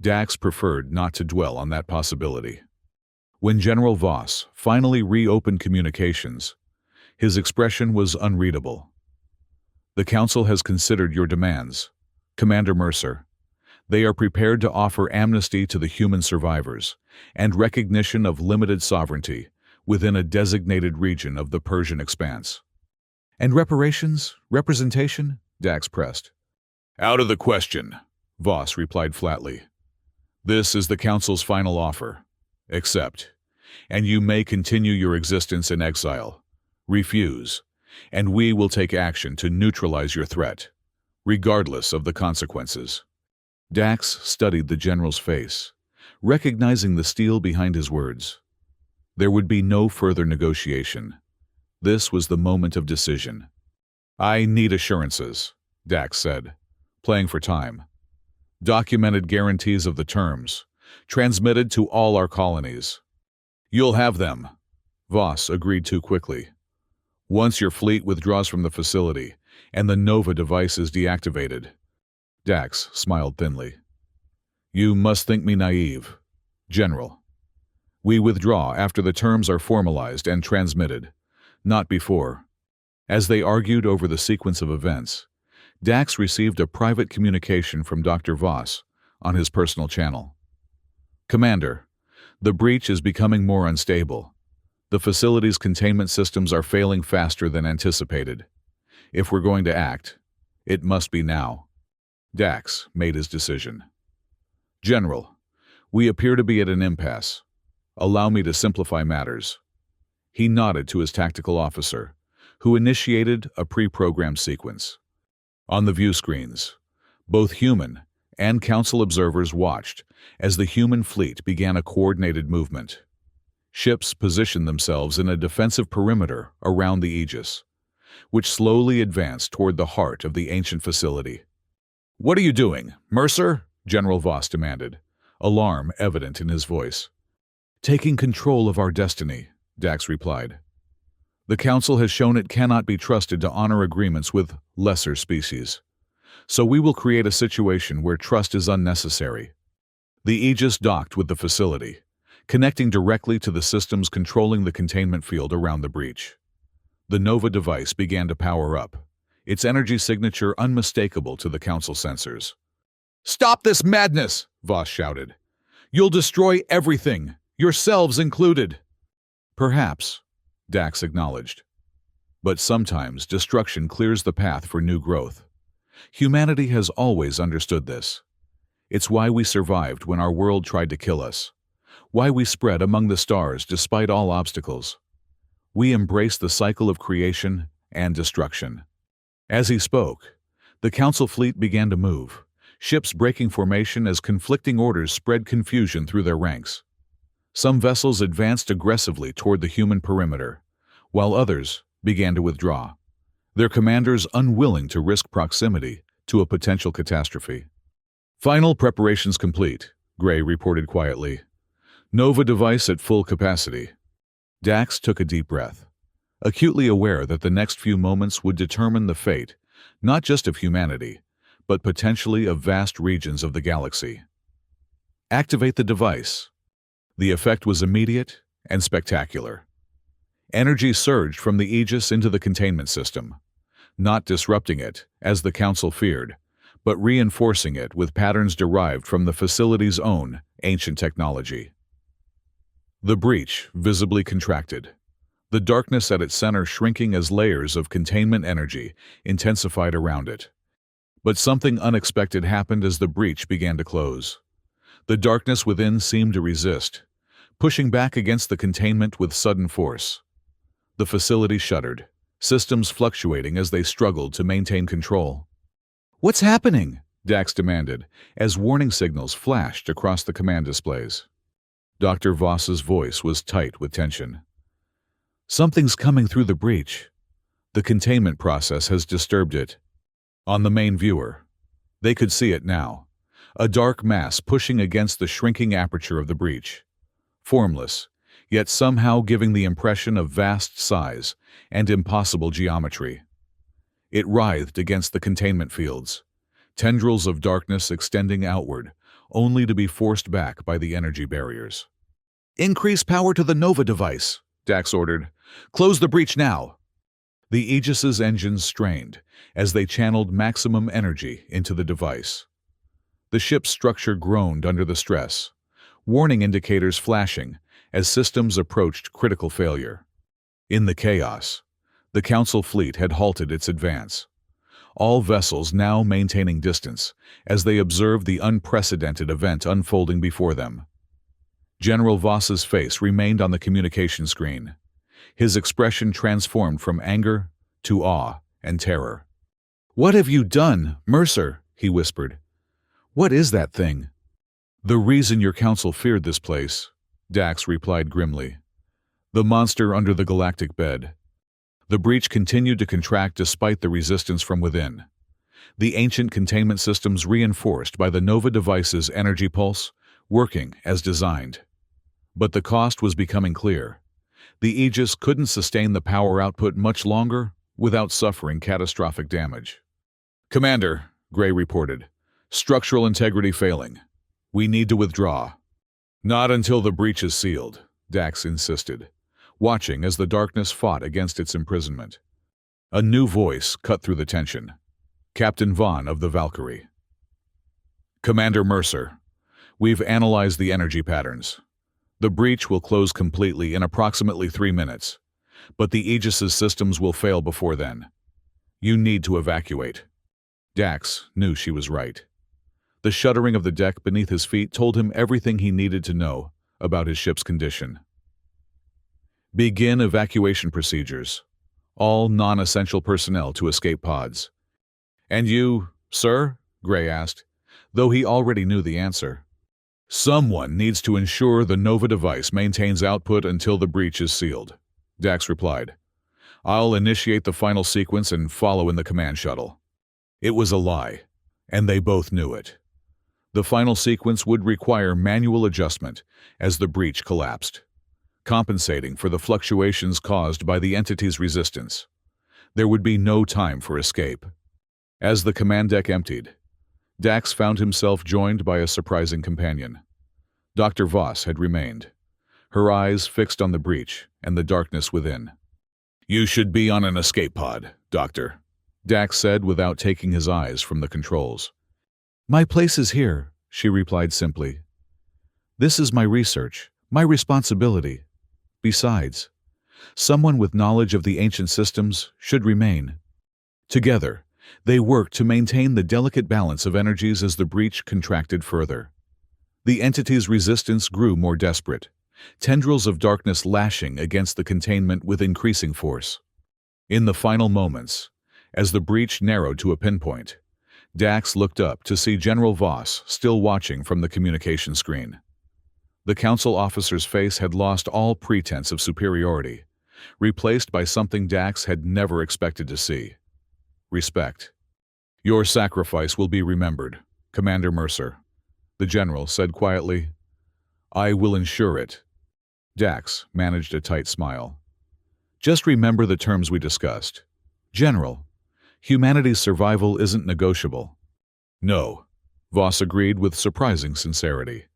Dax preferred not to dwell on that possibility. When General Voss finally reopened communications, his expression was unreadable. The Council has considered your demands, Commander Mercer. They are prepared to offer amnesty to the human survivors and recognition of limited sovereignty within a designated region of the Persian Expanse. And reparations? Representation? Dax pressed. Out of the question, Voss replied flatly. This is the Council's final offer. Accept, and you may continue your existence in exile. Refuse, and we will take action to neutralize your threat, regardless of the consequences. Dax studied the general's face, recognizing the steel behind his words. There would be no further negotiation. This was the moment of decision. I need assurances, Dax said, playing for time. Documented guarantees of the terms, transmitted to all our colonies. You'll have them, Voss agreed too quickly. Once your fleet withdraws from the facility and the Nova device is deactivated. Dax smiled thinly. You must think me naive, General. We withdraw after the terms are formalized and transmitted, not before. As they argued over the sequence of events, Dax received a private communication from Dr. Voss on his personal channel. Commander, the breach is becoming more unstable. The facility's containment systems are failing faster than anticipated. If we're going to act, it must be now. Dax made his decision. General, we appear to be at an impasse. Allow me to simplify matters. He nodded to his tactical officer, who initiated a pre-programmed sequence. On the view screens, both human and Council observers watched as the human fleet began a coordinated movement. Ships positioned themselves in a defensive perimeter around the Aegis, which slowly advanced toward the heart of the ancient facility. What are you doing, Mercer? General Voss demanded, alarm evident in his voice. Taking control of our destiny, Dax replied. The Council has shown it cannot be trusted to honor agreements with lesser species. So we will create a situation where trust is unnecessary. The Aegis docked with the facility, connecting directly to the systems controlling the containment field around the breach. The Nova device began to power up, its energy signature unmistakable to the Council sensors. Stop this madness, Voss shouted. You'll destroy everything, yourselves included. Perhaps, Dax acknowledged. But sometimes destruction clears the path for new growth. Humanity has always understood this. It's why we survived when our world tried to kill us. Why we spread among the stars despite all obstacles. We embrace the cycle of creation and destruction. As he spoke, the Council fleet began to move, ships breaking formation as conflicting orders spread confusion through their ranks. Some vessels advanced aggressively toward the human perimeter, while others began to withdraw, their commanders unwilling to risk proximity to a potential catastrophe. Final preparations complete, Gray reported quietly. Nova device at full capacity. Dax took a deep breath, acutely aware that the next few moments would determine the fate, not just of humanity, but potentially of vast regions of the galaxy. Activate the device. The effect was immediate and spectacular. Energy surged from the Aegis into the containment system, not disrupting it, as the Council feared, but reinforcing it with patterns derived from the facility's own ancient technology. The breach visibly contracted, the darkness at its center shrinking as layers of containment energy intensified around it. But something unexpected happened as the breach began to close. The darkness within seemed to resist, pushing back against the containment with sudden force. The facility shuddered, systems fluctuating as they struggled to maintain control. "What's happening?" Dax demanded, as warning signals flashed across the command displays. Dr. Voss's voice was tight with tension. "Something's coming through the breach. The containment process has disturbed it." On the main viewer, they could see it now, a dark mass pushing against the shrinking aperture of the breach. Formless, yet somehow giving the impression of vast size and impossible geometry. It writhed against the containment fields, tendrils of darkness extending outward, only to be forced back by the energy barriers. "Increase power to the Nova device," Dax ordered. "Close the breach now." The Aegis's engines strained as they channeled maximum energy into the device. The ship's structure groaned under the stress, warning indicators flashing as systems approached critical failure. In the chaos, the Council fleet had halted its advance, all vessels now maintaining distance as they observed the unprecedented event unfolding before them. General Voss's face remained on the communication screen, his expression transformed from anger to awe and terror. "What have you done, Mercer?" he whispered. "What is that thing?" "The reason your council feared this place," Dax replied grimly. "The monster under the galactic bed." The breach continued to contract despite the resistance from within. The ancient containment systems reinforced by the Nova device's energy pulse, working as designed. But the cost was becoming clear. The Aegis couldn't sustain the power output much longer without suffering catastrophic damage. "Commander," Gray reported, "structural integrity failing. We need to withdraw." "Not until the breach is sealed," Dax insisted, watching as the darkness fought against its imprisonment. A new voice cut through the tension. Captain Vaughn of the Valkyrie. "Commander Mercer, we've analyzed the energy patterns. The breach will close completely in approximately 3 minutes, but the Aegis's systems will fail before then. You need to evacuate." Dax knew she was right. The shuddering of the deck beneath his feet told him everything he needed to know about his ship's condition. "Begin evacuation procedures. All non-essential personnel to escape pods." "And you, sir?" Gray asked, though he already knew the answer. "Someone needs to ensure the Nova device maintains output until the breach is sealed," Dax replied. "I'll initiate the final sequence and follow in the command shuttle." It was a lie, and they both knew it. The final sequence would require manual adjustment as the breach collapsed, compensating for the fluctuations caused by the entity's resistance. There would be no time for escape. As the command deck emptied, Dax found himself joined by a surprising companion. Dr. Voss had remained, her eyes fixed on the breach and the darkness within. "You should be on an escape pod, Doctor," Dax said without taking his eyes from the controls. "My place is here," she replied simply. "This is my research, my responsibility. Besides, someone with knowledge of the ancient systems should remain." Together, they worked to maintain the delicate balance of energies as the breach contracted further. The entity's resistance grew more desperate, tendrils of darkness lashing against the containment with increasing force. In the final moments, as the breach narrowed to a pinpoint, Dax looked up to see General Voss still watching from the communication screen. The council officer's face had lost all pretense of superiority, replaced by something Dax had never expected to see: respect. "Your sacrifice will be remembered, Commander Mercer," the general said quietly. "I will ensure it." Dax managed a tight smile. "Just remember the terms we discussed. General, humanity's survival isn't negotiable." "No," Voss agreed with surprising sincerity.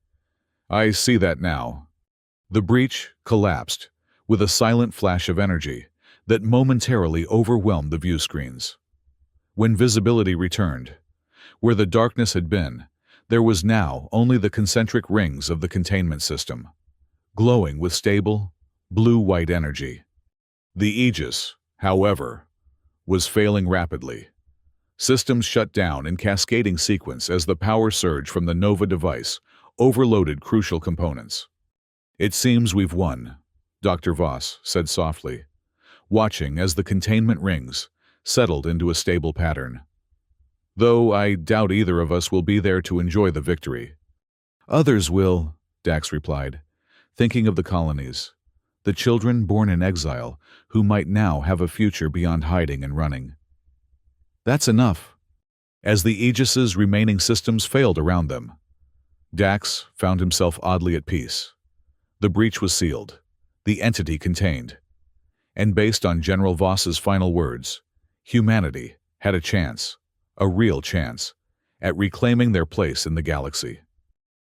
"I see that now." The breach collapsed with a silent flash of energy that momentarily overwhelmed the view screens. When visibility returned, Where the darkness had been, there was now only the concentric rings of the containment system, glowing with stable, blue-white energy. The Aegis, however, was failing rapidly. Systems shut down in cascading sequence as the power surge from the Nova device overloaded crucial components. "It seems we've won," Dr. Voss said softly, watching as the containment rings settled into a stable pattern. "Though I doubt either of us will be there to enjoy the victory." "Others will," Dax replied, thinking of the colonies, the children born in exile who might now have a future beyond hiding and running. That's enough. As the Aegis's remaining systems failed around them, Dax found himself oddly at peace. The breach was sealed, the entity contained, and based on General Voss's final words, humanity had a chance, a real chance, at reclaiming their place in the galaxy.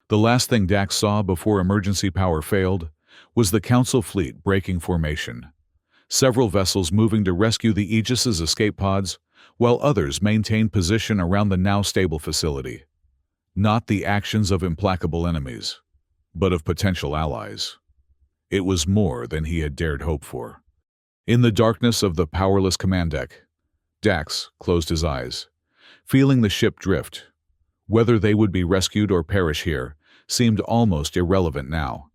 The last thing Dax saw before emergency power failed was the Council fleet breaking formation, several vessels moving to rescue the Aegis's escape pods, while others maintained position around the now stable facility. Not the actions of implacable enemies, but of potential allies. It was more than he had dared hope for. In the darkness of the powerless command deck, Dax closed his eyes, feeling the ship drift. Whether they would be rescued or perish here seemed almost irrelevant now.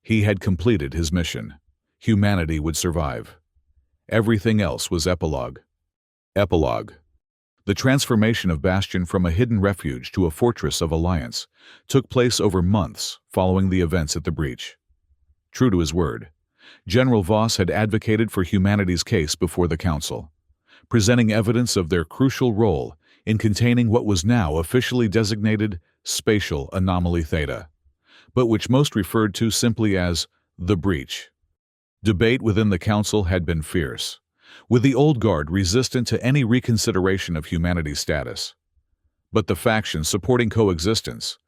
He had completed his mission. Humanity would survive. Everything else was epilogue. Epilogue. The transformation of Bastion from a hidden refuge to a fortress of alliance took place over months following the events at the breach. True to his word, General Voss had advocated for humanity's case before the Council, presenting evidence of their crucial role in containing what was now officially designated Spatial Anomaly Theta, but which most referred to simply as the breach. Debate within the Council had been fierce, with the old guard resistant to any reconsideration of humanity's status. But the faction supporting coexistence,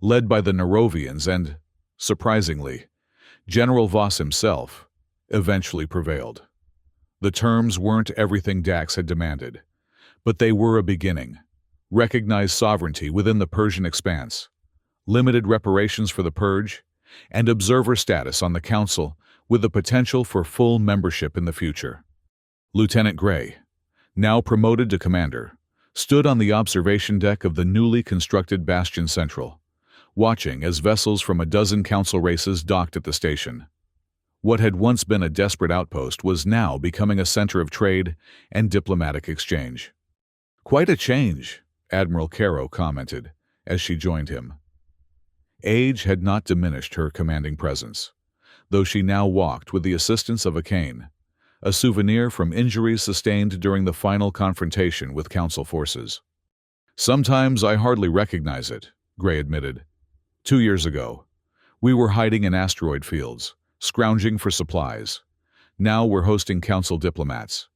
led by the Nerovians and, surprisingly, General Voss himself, eventually prevailed. The terms weren't everything Dax had demanded, but they were a beginning. Recognized sovereignty within the Persian expanse, limited reparations for the Purge, and observer status on the Council with the potential for full membership in the future. Lieutenant Gray, now promoted to commander, stood on the observation deck of the newly constructed Bastion Central, watching as vessels from a dozen Council races docked at the station. What had once been a desperate outpost was now becoming a center of trade and diplomatic exchange. "Quite a change," Admiral Caro commented as she joined him. Age had not diminished her commanding presence, though she now walked with the assistance of a cane, a souvenir from injuries sustained during the final confrontation with Council forces. "Sometimes I hardly recognize it," Gray admitted. 2 years ago, we were hiding in asteroid fields, scrounging for supplies. Now we're hosting Council diplomats.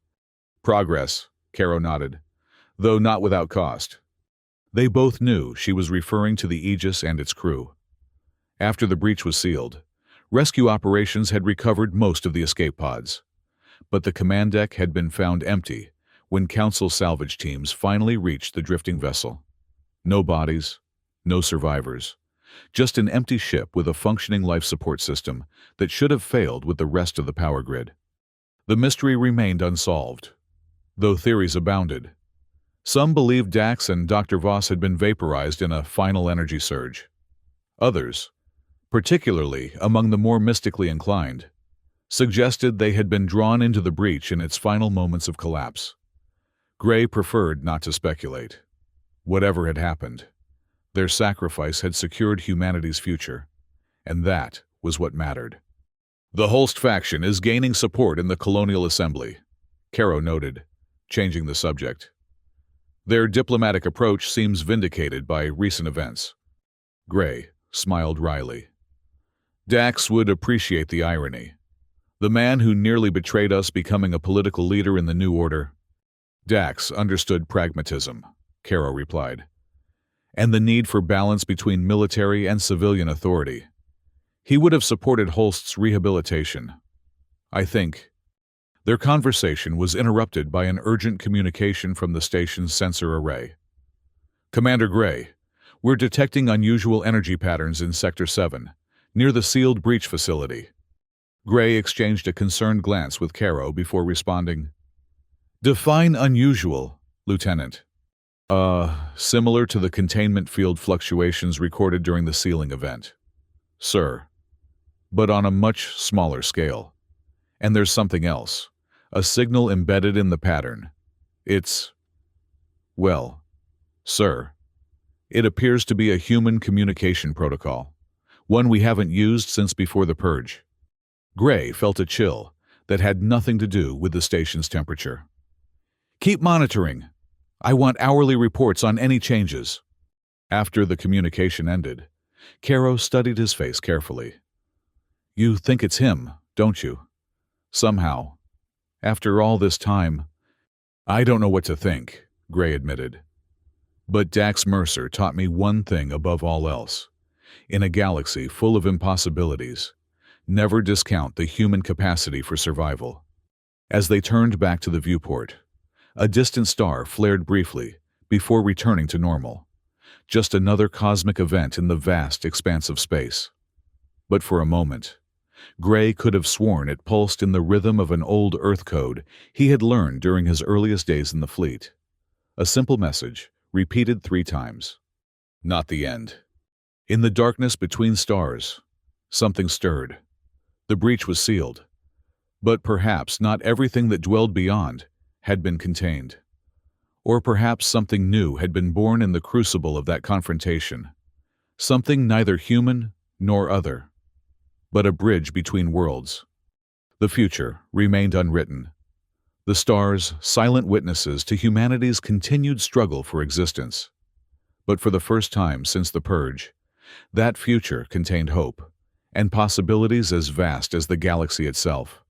"Progress," Caro nodded, though not without cost. They both knew she was referring to the Aegis and its crew. After the breach was sealed, rescue operations had recovered most of the escape pods. But the command deck had been found empty when Council salvage teams finally reached the drifting vessel. No bodies, no survivors, just an empty ship with a functioning life support system that should have failed with the rest of the power grid. The mystery remained unsolved, though theories abounded. Some believed Dax and Dr. Voss had been vaporized in a final energy surge. Others, particularly among the more mystically inclined, suggested they had been drawn into the breach in its final moments of collapse. Gray preferred not to speculate. Whatever had happened, their sacrifice had secured humanity's future, and that was what mattered. "The Holst faction is gaining support in the Colonial Assembly," Caro noted, changing the subject. "Their diplomatic approach seems vindicated by recent events." Gray smiled wryly. "Dax would appreciate the irony. The man who nearly betrayed us becoming a political leader in the New Order." "Dax understood pragmatism," Caro replied, "and the need for balance between military and civilian authority. He would have supported Holst's rehabilitation. I think." Their conversation was interrupted by an urgent communication from the station's sensor array. Commander Gray, we're detecting unusual energy patterns in Sector 7, near the sealed breach facility. Gray exchanged a concerned glance with Caro before responding. Define unusual, Lieutenant. Similar to the containment field fluctuations recorded during the sealing event. Sir. But on a much smaller scale. And there's something else. A signal embedded in the pattern. Well, sir. It appears to be a human communication protocol. One we haven't used since before the purge. Gray felt a chill that had nothing to do with the station's temperature. Keep monitoring. I want hourly reports on any changes. After the communication ended, Caro studied his face carefully. You think it's him, don't you? Somehow. After all this time, I don't know what to think, Gray admitted. But Dax Mercer taught me one thing above all else. In a galaxy full of impossibilities, never discount the human capacity for survival. As they turned back to the viewport, a distant star flared briefly before returning to normal. Just another cosmic event in the vast expanse of space. But for a moment, Gray could have sworn it pulsed in the rhythm of an old Earth code he had learned during his earliest days in the fleet. A simple message, repeated 3 times. Not the end. In the darkness between stars, something stirred. The breach was sealed. But perhaps not everything that dwelled beyond had been contained. Or perhaps something new had been born in the crucible of that confrontation. Something neither human nor other, but a bridge between worlds. The future remained unwritten. The stars, silent witnesses to humanity's continued struggle for existence. But for the first time since the purge, that future contained hope, and possibilities as vast as the galaxy itself.